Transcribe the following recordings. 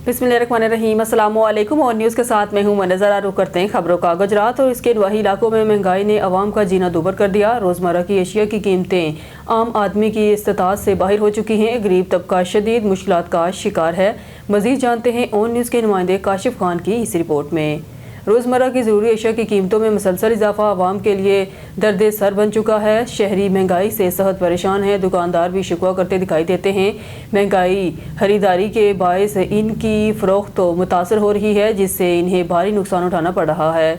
बिस्मिल्लाहिर्रहमानिर्रहीम। अस्सलाम वालेकुम और न्यूज़ के साथ मैं हूं मनज़र। रुख करते हैं खबरों का। गुजरात और इसके नवाही इलाकों में महंगाई ने अवाम का जीना दूभर कर दिया। रोज़मर्रा की अशिया की कीमतें आम आदमी की इस्तात से बाहर हो चुकी हैं। गरीब तबका शदीद मुश्किलात का शिकार है। मज़ीद जानते हैं ऑन न्यूज़ के नुमाइंदे काशिफ खान की इस रिपोर्ट में। रोज़मर्रा की ज़रूरी अशिया की कीमतों में मुसलसल इजाफा आवाम के लिए दर्द सर बन चुका है। शहरी महंगाई से सख्त परेशान है। दुकानदार भी शिकवा करते दिखाई देते हैं। महंगाई खरीदारी के बायस इनकी फ़रोख्त तो मुतासर हो रही है, जिससे इन्हें भारी नुकसान उठाना पड़ रहा है।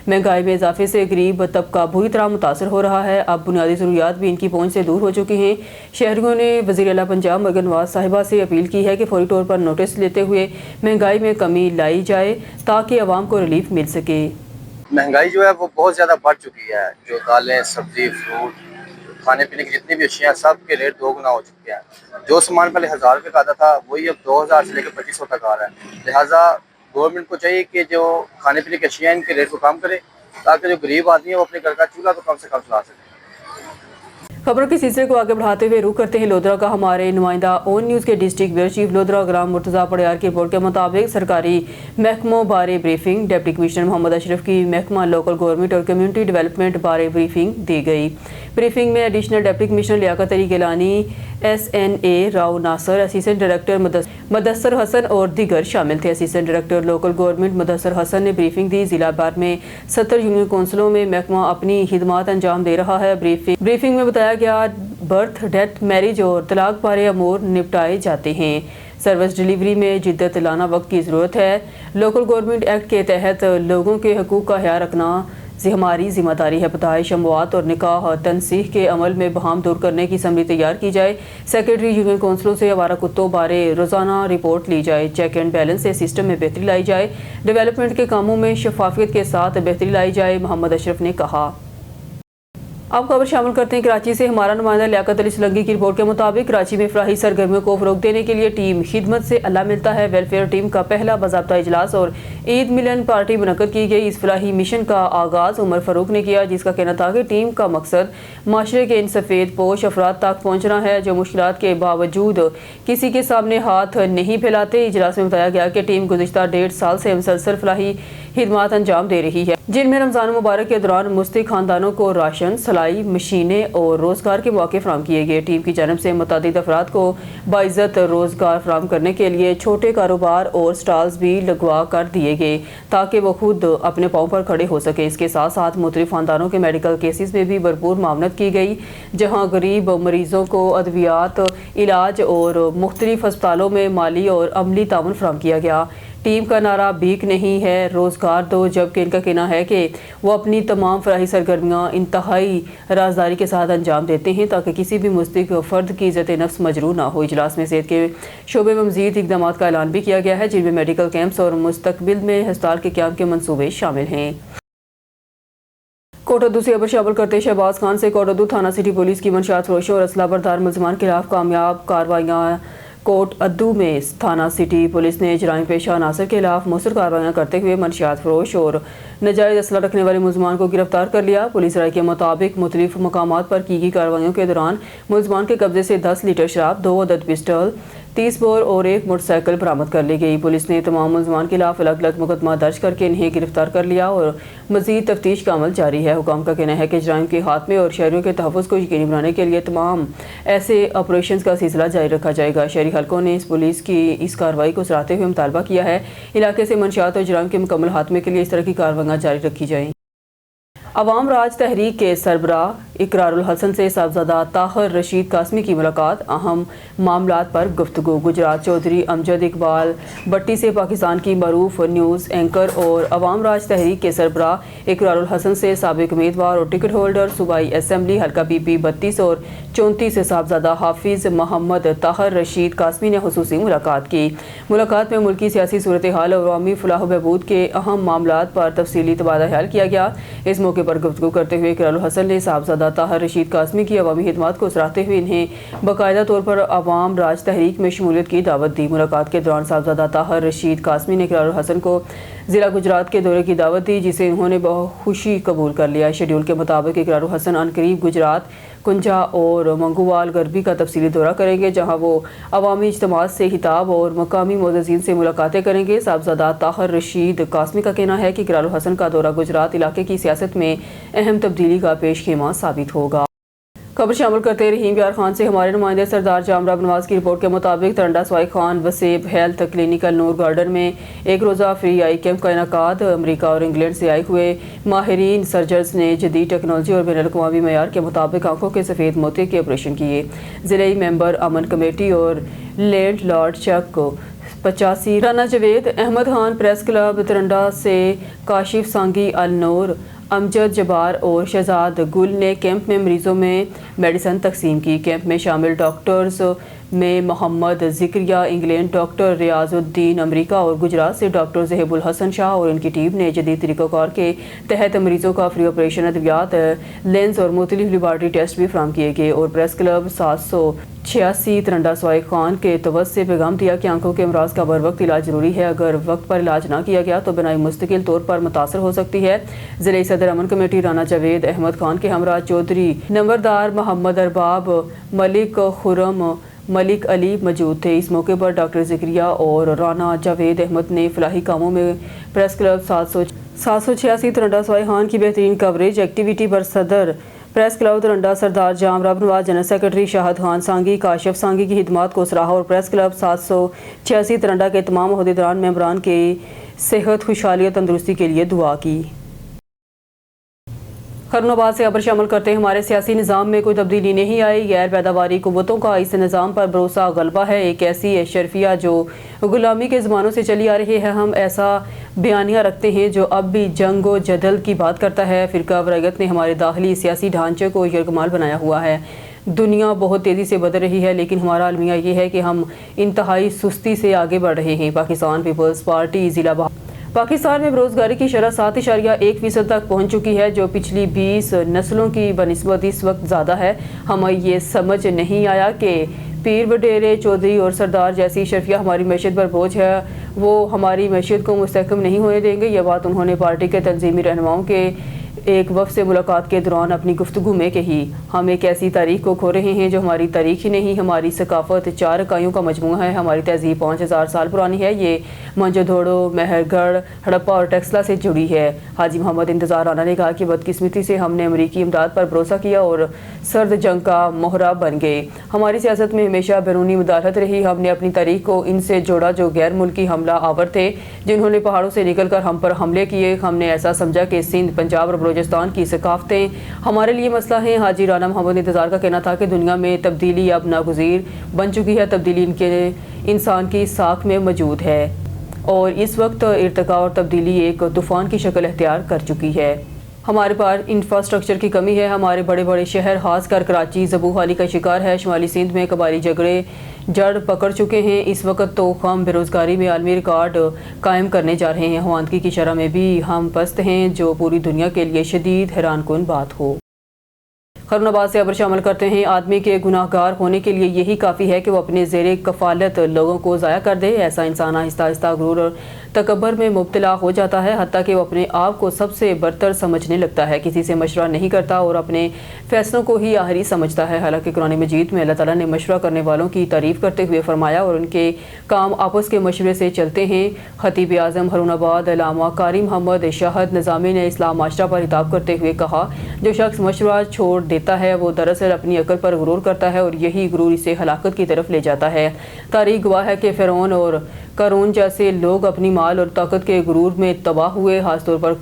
महंगाई में इजाफे से गरीब तबका बुरी तरह मुतासर हो रहा है। अब बुनियादी ज़रूरियात भी इनकी पहुँच से दूर हो चुकी हैं। शहरियों ने वज़ीर आला पंजाब मरियम नवाज साहिबा से अपील की है कि फौरी तौर पर नोटिस लेते हुए महंगाई में कमी लाई जाए ताकि आवाम को रिलीफ मिल सके। महंगाई जो है वो बहुत ज़्यादा बढ़ चुकी है। जो दालें, सब्ज़ी, फ्रूट, खाने पीने की जितनी भी अशियाँ, सब के रेट 2 गुना हो चुके हैं। जो सामान पहले 1000 रुपये का आता था वही अब 2000 से लेकर 2500 तक आ रहा है। लिहाजा गवर्नमेंट को चाहिए कि जो खाने पीने की अशियाँ इनके रेट को कम करे, ताकि जो गरीब आदमी है वो अपने घर का चूल्हा तो कम से कम चला सके। खबरों के सिलसिले को आगे बढ़ाते हुए रुख करते हैं लोधरा का। हमारे नुमाइंदा ऑन न्यूज़ के district bureau chief Lodhran Ghulam Murtaza Padiyar की रिपोर्ट के मुताबिक सरकारी महकमों बारे briefing. Deputy commissioner Mohammad Ashraf की महकमा लोकल गवर्नमेंट और कम्युनिटी डेवलपमेंट बारे ब्रीफिंग दी गई। ब्रीफिंग में additional deputy commissioner Liaquat Ali Gilani, SNA Rao Nasir, assistant director Mudassar Hassan और दीगर शामिल थे। Assistant director local government Mudassar Hassan ने ब्रीफिंग दी। जिला भर में 70 यूनियन कौंसलों में महकमा अपनी खिदमात अंजाम दे रहा है। ब्रीफिंग में बताया गया बर्थ, डेथ, मैरिज और तलाक बारे अमूर निपटाए जाते हैं। सर्विस डिलीवरी में जिद्दत लाना वक्त की ज़रूरत है। लोकल गवर्नमेंट एक्ट के तहत लोगों के हकूक़ का ख्याल रखना हमारी जिम्मेदारी है। पैदाइश, अमवात और निकाह तनसीह के अमल में बहाम दूर करने की समरी तैयार की जाए। सेक्रेटरी यूनियन कौंसलों से आवारा कुत्तों बारे रोज़ाना रिपोर्ट ली जाए। चेक एंड बैलेंस से सिस्टम में बेहतरी लाई जाए। डेवलपमेंट के कामों में शफाफियत के साथ बेहतरी लाई जाए, मोहम्मद अशरफ ने कहा। अब खबर शामिल करते हैं कराची से। हमारा नुमाइंदा लियाकत अली सलंगी की रिपोर्ट के मुताबिक कराची में फलाही सरगर्मियों को फ़रोग़ देने के लिए टीम खिदमत से अल्लाह मिलता है वेलफेयर टीम का पहला बाज़ाब्ता इजलास और ईद मिलन पार्टी मुनक़्क़द की गई। इस फलाही मिशन का आगाज़ उमर फ़ारूक ने किया, जिसका कहना था कि टीम का मकसद माशरे के इन सफ़ेद पोश अफराद तक पहुँचना है जो मुश्किलात के बावजूद किसी के सामने हाथ नहीं फैलाते। इजलास में बताया गया कि टीम गुज़िश्ता 1.5 साल से मुसलसल फलाही खिदमात अंजाम दे रही है, जिनमें रमज़ान मुबारक के दौरान मुस्तहिक़ खानदानों को राशन, सलाई, मशीनें और रोज़गार के मौके फराहम किए गए। टीम की जानब से मुतअद्दिद अफराद को बाइज़्ज़त रोज़गार फराहम करने के लिए छोटे कारोबार और स्टॉल्स भी लगवा कर दिए गए ताकि वो खुद अपने पाँव पर खड़े हो सके। इसके साथ साथ मुख्तलिफ खानदानों के मेडिकल केसेस में भी भरपूर मामनत की गई, जहाँ गरीब मरीजों को अद्वियात, इलाज और मुख्तलिफ अस्पतालों में माली और अमली ताउन फराहम किया गया। टीम का नारा भीख नहीं है रोज़गार दो, जबकि इनका कहना है कि वो अपनी तमाम फराही सरगर्मियाँ इंतहाई राजदारी के साथ अंजाम देते हैं ताकि किसी भी मुस्तहिक़ फ़र्द की इज़्ज़त नफ्स मजरूह ना हो। इजलास में सेहत के शोबे में मज़ीद इक़दामात का ऐलान भी किया गया है, जिनमें मेडिकल कैंप्स और मुस्तक़बिल में हस्पताल के क़याम के मनसूबे शामिल हैं। कोटअद्दू से खबर शामिल करते शहबाज खान से। कोटअद्दू थाना सिटी पुलिस की मंशियात फरोशों और असला बरदार मुलज़मान के खिलाफ कामयाब कार्रवाइयाँ। कोटअद्दू में थाना सिटी पुलिस ने जराइम पेशा नासिर के खिलाफ मौसूर कार्रवाइयाँ करते हुए मंशियात फरोश और नाजायज़ असला रखने वाले मुलज़मान को गिरफ्तार कर लिया। पुलिस राय के मुताबिक मुख्तलिफ मकामात पर की गई कार्रवाइयों के दौरान मुलज़मान के कब्जे से 10 लीटर शराब, 2 अदद पिस्टल, 30 बोर और 1 मोटरसाइकिल बरामद कर ली गई। पुलिस ने तमाम मुलज़मान के खिलाफ अलग अलग मुकदमा दर्ज करके इन्हें गिरफ्तार कर लिया और मज़ीद तफ्तीश का अमल जारी है। हुकाम का कहना है कि जराइम के खात्मे और शहरियों के तहफ़्फ़ुज़ को यकीनी बनाने के लिए तमाम ऐसे ऑपरेशन का सिलसिला जारी रखा जाएगा। शहरी हलकों ने इस पुलिस की इस कार्रवाई को सराहते हुए मुतालबा किया है इलाके से मंशियात और जराइम के मुकम्मल खात्मे के लिए इस तरह की कार्रवाइयाँ जारी रखी जाएँ। अवाम राज तहरीक के सरबराह इकरारुल हसन से साहबजादा ताहिर रशीद कासमी की मुलाकात। अहम मामलात पर गुफ्तगू। गुजरात चौधरी अमजद इकबाल भट्टी से पाकिस्तान की मरूफ न्यूज़ एंकर और अवाम राज तहरीक के सरबराह इकरारुल हसन से साबिक उम्मीदवार और टिकट होल्डर सूबाई असम्बली हल्का PP 32 और 34 से साहबजादा हाफिज़ मोहम्मद ताहिर रशीद कासमी ने खुसूसी मुलाकात की। मुलाकात में मुल्की सियासी सूरत हाल और अवामी फलाह बहबूद के अहम मामलात पर तफसीली तबादला ख्याल किया गया। इस मौके पर गुफ्तगू करते हुए इकरारुल हसन ने साहबजादा ताहर रशीद कासमी की अवामी खिदमत को सराहते हुए इन्हें बाकायदा तौर पर अवाम राज तहरीक में शमूलियत की दावत दी। मुलाकात के दौरान साहबजादा ताहर रशीद कासमी ने इकरारुल हसन को ज़िला गुजरात के दौरे की दावत दी, जिसे उन्होंने बहुत खुशी कबूल कर लिया। शेड्यूल के मुताबिक इकरारुल हसन अनकरीब गुजरात, कुंजा और मंगूवाल गरबी का तफसीली दौरा करेंगे, जहां वो अवामी इज्तिमात से खिताब और मकामी मोअज़्ज़िज़ीन से मुलाकातें करेंगे। साहबजादा ताहर रशीद कासमी का कहना है कि इकरारुल हसन का दौरा गुजरात इलाके की सियासत में अहम तब्दीली का पेशखेमा साबित होगा। खबर शामिल करते रहीम यार खान से हमारे नुमाइंदे सरदार जामराब नवाज की रिपोर्ट के मुताबिक तरंडा सवाई खान वसेब हेल्थ क्लिनिकल नूर गार्डन में एक रोज़ा फ्री आई कैंप का इनेकाद। अमरीका और इंग्लैंड से आए हुए माहिरीन सर्जन्स ने जदीद टेक्नोलॉजी और बैनुल-अक़वामी मयार के मुताबिक आंखों के सफ़ेद मोती के ऑपरेशन किए। ज़िले मेंबर अमन कमेटी और लैंड लॉर्ड चक 85 राना जवेद अहमद खान प्रेस क्लब तरंडा से काशिफ सांगी अल नूर अमजद जबार और शहजाद गुल ने कैंप में मरीजों में मेडिसिन तकसीम की। कैंप में शामिल डॉक्टर्स में Mohammad Zakaria England, doctor Riyazuddin America और गुजरात से डॉक्टर ज़हीबुल हसन शाह और इनकी टीम ने जदीद तरीक़ाकार के तहत मरीजों का फ्री ऑपरेशन, अद्वियात, लेंस और मुख्तलिफ लेबॉरेटरी टेस्ट भी फराहम किए गए। और प्रेस क्लब 786 तरंडा सवाई खान के तवज्जो से पैगाम दिया कि आंखों के अमराज का बर वक्त इलाज जरूरी है। अगर वक्त पर इलाज ना किया गया तो बिनाई मुस्तकिल तौर पर मुतासर हो सकती है। ज़िले सदर अमन कमेटी राना जावेद अहमद खान के हमरा चौधरी नंबरदार मोहम्मद अरबाब, मलिक खुरम, मलिक अली मौजूद थे। इस मौके पर डॉक्टर ज़िक्रिया और राना जावेद अहमद ने फलाही कामों में प्रेस क्लब 786 तरंडा सवाई खान की बेहतरीन कवरेज एक्टिविटी पर सदर प्रेस क्लब तरंडा सरदार जामराब नवाज, जनरल सेक्रेटरी शाहद खान सांगी, काशिफ सांगी की खिदमत को सराहा और प्रेस क्लब 786 तरंडा के तमाम अहदेदारान मेंबरान के सेहत, खुशहाली और तंदुरुस्ती के लिए दुआ की। खैरुनाबाद से खबर शामिल करते हैं हमारे सियासी निज़ाम में कोई तब्दीली नहीं आई। गैर पैदावारी कुव्वतों का इस निज़ाम पर भरोसा गलबा है। एक ऐसी अशरफिया जो गुलामी के ज़मानों से चली आ रही है। हम ऐसा बयानिया रखते हैं जो अब भी जंग व जदल की बात करता है। फ़िरका वरायत ने हमारे दाखिली सियासी ढांचे को यरगमाल बनाया हुआ है। दुनिया बहुत तेज़ी से बदल रही है, लेकिन हमारा अलमिया ये है कि हम इंतहाई सुस्ती से आगे बढ़ रहे हैं। पाकिस्तान पीपल्स पार्टी ज़िला पाकिस्तान में बेरोज़गारी की शरह 7.1% तक पहुँच चुकी है, जो पिछली 20 नस्लों की बनिस्बत इस वक्त ज़्यादा है। हमें ये समझ नहीं आया कि पीर वडेरे, चौधरी और सरदार जैसी शर्फिया हमारी मैशियत पर बोझ है, वो हमारी मैशियत को मुस्तहकम नहीं होने देंगे। यह बात उन्होंने पार्टी के तंजीमी रहनुमाओं के एक वफ़द से मुलाकात के दौरान अपनी गुफ्तगू में कही। हम एक ऐसी तारीख को खो रहे हैं जो हमारी तारीख ही नहीं, हमारी सकाफत 4 इकाइयों का मजमूआ है। हमारी तहजीब 5000 साल पुरानी है। ये मंजोधोड़ो, मेहरगढ़, हड़प्पा और टेक्सला से जुड़ी है। हाजी मोहम्मद इंतज़ार राना ने कहा कि बदकिस्मती से हमने अमरीकी इमदाद पर भरोसा किया और सर्द जंग का मोहरा बन गए। हमारी सियासत में हमेशा बैरूनी मुदाखलत रही। हमने अपनी तारीख को इनसे जोड़ा जो गैर मुल्की हमला आवर थे, जिन्होंने पहाड़ों से निकल कर हम पर हमले किए। हमने ऐसा समझा कि सिंध, पंजाब और बलूचिस्तान की सकाफतें हमारे लिए मसला हैं। हाजी राना मोहम्मद इंतज़ार का कहना था कि दुनिया में तब्दीली अब नागुज़ीर बन चुकी है। तब्दीली इनके इंसान की साख में मौजूद है और इस वक्त इर्तिका और तब्दीली एक तूफ़ान की शक्ल अख्तियार कर चुकी है। हमारे पास इंफ्रास्ट्रक्चर की कमी है। हमारे बड़े बड़े शहर, खासकर कराची, ज़बूहाली का शिकार है। शुमाली सिंध में कबायली झगड़े जड़ पकड़ चुके हैं। इस वक्त तो हम बेरोज़गारी में आलमी रिकॉर्ड कायम करने जा रहे हैं। खवानगी की शरह में भी हम पस्त हैं, जो पूरी दुनिया के लिए शदीद हैरानकुन बात हो। खैरुनाबाद से खबर शामिल करते हैं। आदमी के गुनाहगार होने के लिए यही काफ़ी है कि वो अपने ज़ेरे कफ़ालत लोगों को ज़ाया कर दे। ऐसा इंसान आहिस्ता आहिस्ता गुरूर और तकब्बर में मुब्तला हो जाता है, हत्ता कि वो अपने आप को सबसे बरतर समझने लगता है, किसी से मशवरा नहीं करता और अपने फ़ैसलों को ही आखिरी समझता है। हालांकि कुरान मजीद में अल्लाह ताला ने मशवरा करने वालों की तारीफ़ करते हुए फरमाया और उनके काम आपस के मशवरे से चलते हैं। खतीब आज़म खैरुनाबाद अल्लामा कारी मोहम्मद शाहद निज़ामी ने इस्लाम माशरा पर खिताब करते हुए कहा, जो शख्स मशवरा छोड़ देता है वो दरअसल अपनी अकल पर गुरूर करता है और यही गुरूर इसे हलाकत की तरफ ले जाता है। तारीख गवाह है कि फ़िरौन और कारून जैसे लोग अपनी माल और ताकत के गुरूर में तबाह हुए। खासतौर पर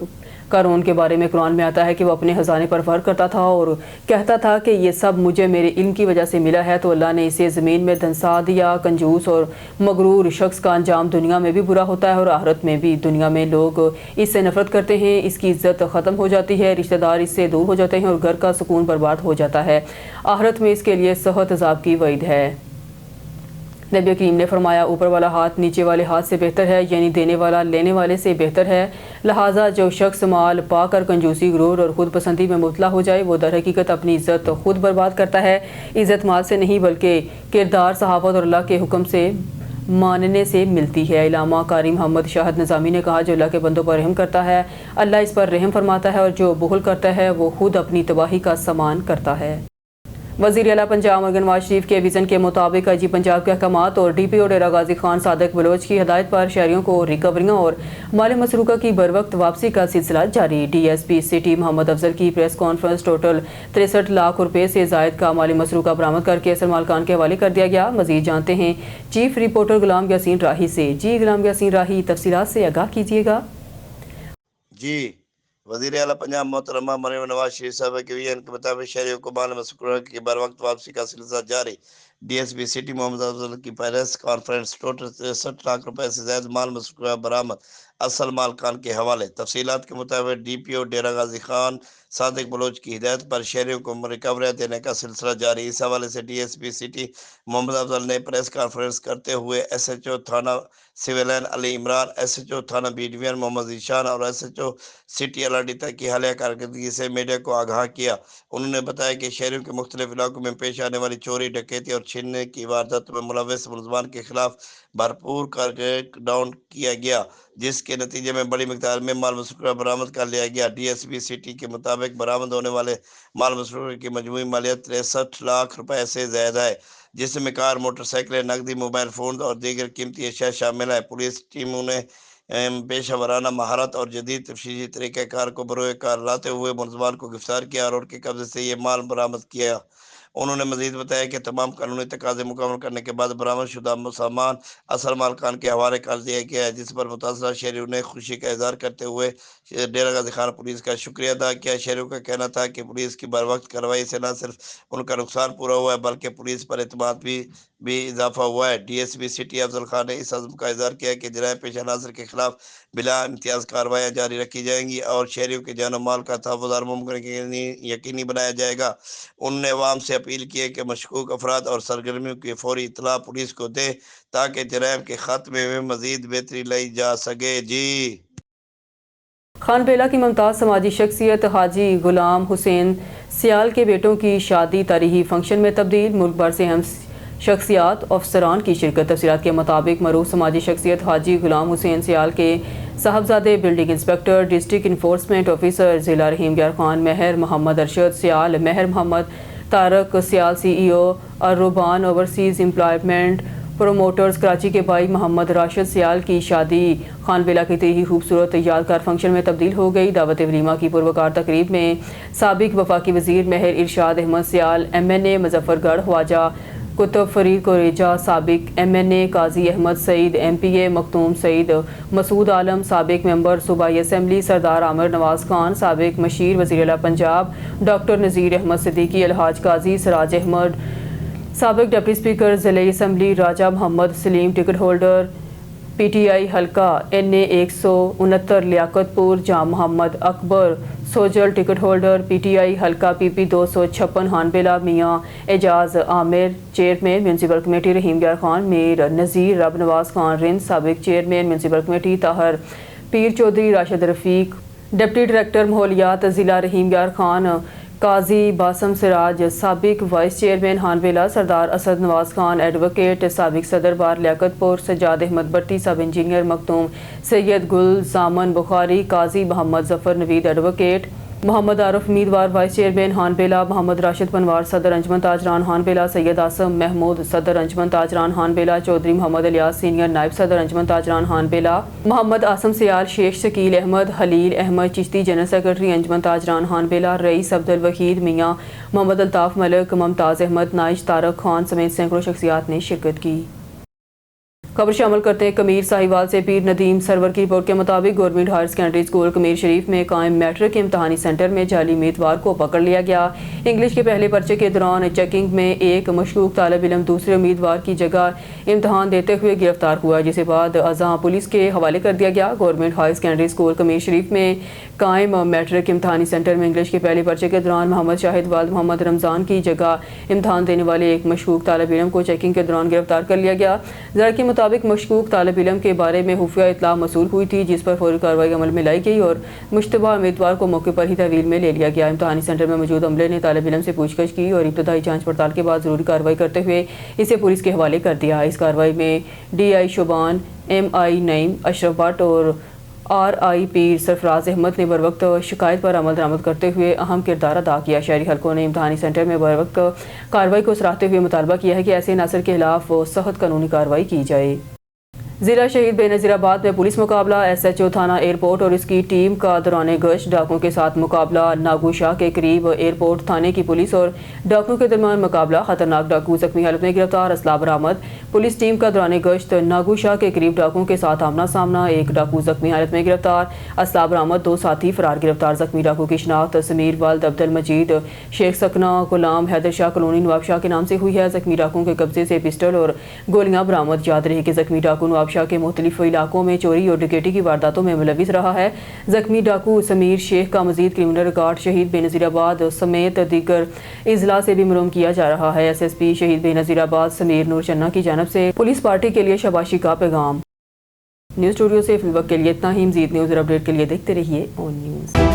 कारून के बारे में कुरान में आता है कि वो अपने खजाने पर फख्र करता था और कहता था कि ये सब मुझे मेरे इल्म की वजह से मिला है, तो अल्लाह ने इसे ज़मीन में धंसा दिया। कंजूस और मगरूर शख्स का अंजाम दुनिया में भी बुरा होता है और आखिरत में भी। दुनिया में लोग इससे नफरत करते हैं, इसकी इज्जत ख़त्म हो जाती है, रिश्तेदार इससे दूर हो जाते हैं और घर का सुकून बर्बाद हो जाता है। आखिरत में इसके लिए सख्त अज़ाब की वईद है। نبی کریم نے فرمایا اوپر والا ہاتھ نیچے والے ہاتھ سے بہتر ہے، یعنی دینے والا لینے والے سے بہتر ہے، لہٰذا جو شخص مال پا کر کنجوسی، غرور اور خود پسندی میں مبتلا ہو جائے وہ در حقیقت اپنی عزت خود برباد کرتا ہے۔ عزت مال سے نہیں بلکہ کردار، صحافت اور اللہ کے حکم سے ماننے سے ملتی ہے۔ علامہ قاری محمد شاہد نظامی نے کہا جو اللہ کے بندوں پر رحم کرتا ہے اللہ اس پر رحم فرماتا ہے، اور جو بخل کرتا ہے وہ خود اپنی تباہی کا سامان کرتا ہے۔ وزیر اعلیٰ پنجاب مرگن نواز شریف کے ویژن کے مطابق آئی جی پنجاب کے احکامات اور ڈی پی او ڈیرہ غازی خان صادق بلوچ کی ہدایت پر شہریوں کو ریکوریاں اور مال مسروقہ کی بروقت واپسی کا سلسلہ جاری۔ ڈی ایس پی سٹی محمد افضل کی پریس کانفرنس ٹوٹل 63 لاکھ روپے سے زائد کا مالی مسروقہ برآمد کر کے اصل مالکان کے حوالے کر دیا گیا۔ مزید جانتے ہیں چیف رپورٹر غلام یاسین راہی سے۔ جی غلام یاسین راہی، تفصیلات سے آگاہ کیجیے گا۔ جی، وزیر اعلیٰ پنجاب محترمہ مریم نواز شریف صاحبہ کے ویژن کے مطابق شہریوں کو مال مسروقہ کی بروقت واپسی کا سلسلہ جاری۔ ڈی ایس پی سٹی محمد افضل کی پریس کانفرنس ٹوٹل 63 لاکھ روپے سے زائد مال مسروقہ برآمد اصل مالکان کے حوالے۔ تفصیلات کے مطابق ڈی پی او ڈیرہ غازی خان صادق بلوچ کی ہدایت پر شہریوں کو ریکوریاں دینے کا سلسلہ جاری۔ اس حوالے سے ڈی ایس پی سٹی محمد افضل نے پریس کانفرنس کرتے ہوئے ایس ایچ او تھانہ civilian Ali Imran, S H O تھانہ بی ڈویژن محمد ذیشان اور ایس ایچ او سٹی الاڈیتا کی حالیہ کارکردگی سے میڈیا کو آگاہ کیا۔ انہوں نے بتایا کہ شہریوں کے مختلف علاقوں میں پیش آنے والی چوری، ڈکیتی اور چھیننے کی وارداتوں میں ملوث ملزمان کے خلاف بھرپور کریک ڈاؤن کیا گیا، جس کے نتیجے میں بڑی مقدار میں مال مسروقہ برآمد کر لیا گیا۔ ڈی ایس پی سٹی کے مطابق برآمد ہونے والے مال مسروقہ کی مجموعی مالیت 63 لاکھ روپے سے زائد ہے، جس میں کار، موٹر سائیکلیں، نقدی، موبائل فونز اور دیگر قیمتی اشیاء شامل ہیں۔ پولیس ٹیموں نے پیشہ ورانہ مہارت اور جدید تفتیشی طریقہ کار کو بروئے کار لاتے ہوئے ملزمان کو گرفتار کیا اور ان کے قبضے سے یہ مال برآمد کیا۔ انہوں نے مزید بتایا کہ تمام قانونی تقاضے مکمل کرنے کے بعد برآمد شدہ سامان اصل مالکان کے حوالے کر دیا گیا ہے، جس پر متاثرہ شہریوں نے خوشی کا اظہار کرتے ہوئے ڈیرہ غازی خان پولیس کا شکریہ ادا کیا۔ شہریوں کا کہنا تھا کہ پولیس کی بروقت کارروائی سے نہ صرف ان کا نقصان پورا ہوا ہے بلکہ پولیس پر اعتماد بھی اضافہ ہوا ہے۔ ڈی ایس پی سٹی افضل خان نے اس عزم کا اظہار کیا کہ جرائم پیشہ عناصر کے خلاف بلا امتیاز کارروائیاں جاری رکھی جائیں گی اور شہریوں کے جان و مال کا تحفظ ہر ممکن یقینی بنایا جائے گا۔ انہوں نے عوام سے اپیل کی ہے کہ مشکوک افراد اور سرگرمیوں کی فوری اطلاع پولیس کو دیں تاکہ جرائم کے خاتمے میں مزید بہتری لائی جا سکے۔ جی، خان بیلہ کی ممتاز سماجی شخصیت حاجی غلام حسین سیال کے بیٹوں کی شادی تاریخی فنکشن میں تبدیل، ملک بھر سے اہم شخصیات افسران کی شرکت۔ تفصیلات کے مطابق معروف سماجی شخصیت حاجی غلام حسین سیال کے صاحبزادے building inspector, district enforcement officer ضلع Rahim Yar Khan Mehr Muhammad Arshad Sial, Mehr Muhammad Tariq Sial C E O urban overseas employment promoters Karachi کے بھائی محمد راشد سیال کی شادی خان بیلہ کی تاریخی خوبصورت یادگار فنکشن میں تبدیل ہو گئی۔ دعوت ولیمہ کی پروکار تقریب میں سابق وفاقی وزیر مہر ارشاد احمد سیال، ایم این اے مظفر گڑھ خواجہ کتب فرید کوریجہ، سابق ایم این اے قاضی احمد سعید، ایم پی اے مختوم سعید، مسعود عالم، سابق ممبر صوبائی اسمبلی سردار عامر نواز خان، سابق مشیر وزیر اعلیٰ پنجاب ڈاکٹر نذیر احمد صدیقی، الحاج قاضی سراج احمد، سابق ڈپٹی اسپیکر ضلعی assembly Raja Muhammad Saleem, ticket holder P T I حلقہ N A 169 Liaquatpur, Jam Muhammad Akbar Sojal, ticket holder P T I حلقہ P P 256 Khan Bela, Mian Ijaz Amir chairman municipal committee Rahim Yar Khan, Mir Nazir Rab Nawaz Khan Rind, سابق chairman municipal committee Tahir Pir Chaudhry, Rashid رفیق ڈپٹی ڈائریکٹر ماحولیات ضلع رحیم گیار خان، قاضی باسم سراج، سابق وائس چیئرمین خان بیلہ سردار اسد نواز خان، ایڈوکیٹ سابق صدر بار لیاقت پور سجاد احمد بٹی، سب انجینئر مختوم سید گل زامن بخاری، قاضی محمد ظفر نوید، ایڈوکیٹ محمد عارف امیدوار وائس چیئرمین خان بیلہ، محمد راشد پنوار صدر انجمن تاجران خان بیلہ، سید آصم محمود صدر انجمن تاجران خان بیلہ، چودھری محمد الیاس سینئر نائب صدر انجمن تاجران خان بیلہ، محمد آصم سیال، شیخ شکیل احمد، خلیل احمد چشتی جنرل سیکرٹری انجمن تاجران خان بیلہ، رئیس عبد الوحید میاں، محمد الطاف ملک، ممتاز احمد، نائش طارق خان سمیت سینکڑوں شخصیات نے شرکت کی۔ खबर शामिल करते हैं कमीर साहिवाल से। पीर नदीम सरवर की रिपोर्ट के मुताबिक गवर्नमेंट हायर सेकेंडरी स्कूल कमीर शरीफ में कायम मैट्रिक के इम्तहानी सेंटर में जाली उम्मीदवार को पकड़ लिया गया। इंग्लिश के पहले पर्चे के दौरान चेकिंग में एक मशकूक तालिब इल्म दूसरे उम्मीदवार की जगह इम्तहान देते हुए गिरफ्तार हुआ, जिसे बाद अज़ां पुलिस के हवाले कर दिया गया। गवर्नमेंट हायर सेकेंडरी स्कूल कमीर शरीफ में कायम मैट्रिक इम्तहानी सेंटर में इंग्लिश के पहले पर्चे के दौरान मोहम्मद शाहिद वाल्द मोहम्मद रमज़ान की जगह इम्तहान देने वाले एक मशकूक तालिब इल्म को चेकिंग के दौरान गिरफ्तार कर लिया गया। ज़रा के मुताबिक मशकूक तालिब इल्म के बारे में खुफिया इत्तला मसूल हुई थी, जिस पर फौरी कार्रवाई अमल में लाई गई और मुश्तबा उम्मीदवार को मौके पर ही तहवील में ले लिया गया। इम्तहानी सेंटर में मौजूद अमले ने तालिब इल्म से पूछताछ की और इब्तदाई जांच पड़ताल के बाद ज़रूरी कार्रवाई करते हुए इसे पुलिस के हवाले कर दिया। इस कार्रवाई में DI शोबान, MI नईम, अशरफ भट्ट और RI पीर सरफराज अहमद ने बर वक्त शिकायत पर अमल दरामद करते हुए अहम किरदार अदा किया। शहरी हलकों ने इम्तहानी सेंटर में बर वक्त कार्रवाई को सराहते हुए मुतालबा किया है कि ऐसे नासर के खिलाफ सख्त कानूनी कार्रवाई की जाए। ज़िला शहीद बेनज़ीराबाद में पुलिस मुकाबला। SHO थाना एयरपोर्ट और इसकी टीम का दौरान गश्त डाकुओं के साथ मुकाबला। नागू शाह के करीब एयरपोर्ट थाने की पुलिस और डाकुओं के दरमियान मुकाबला। खतरनाक डाकू जख्मी हालत में गिरफ्तार, असला बरामद। पुलिस टीम का दौरान गश्त नागू शाह के करीब डाकुओं के साथ आमना सामना, एक डाकू जख्मी हालत में गिरफ्तार, असला बरामद, 2 साथी फरार गिरफ्तार। जख्मी डाकू की शनाख्त समीर वाल्द अब्दुल मजीद शेख सकना गुलाम हैदर शाह कॉलोनी नवाब शाह के नाम से हुई है। जख्मी डाकुओं के कब्जे से पिस्टल और गोलियां बरामद। याद रहे कि जख्मी डाकू नवाब शाह के मुख्तलिफ इलाकों में चोरी और डकैती की वारदातों में मुलविस रहा है। जख्मी डाकू समीर शेख का मजीद क्रिमिनल रिकॉर्ड शहीद बेनज़ीराबाद समेत दीगर इजला से भी मरूम किया जा रहा है। SSP शहीद बेनज़ीराबाद समीर नूर चन्ना की जानब से पुलिस पार्टी के लिए शाबाशी का पैगाम। न्यूज़ स्टूडियो से फिल वक्त के लिए इतना ही। मज़ीद न्यूज़ और अपडेट के लिए देखते रहिए ऑन न्यूज़।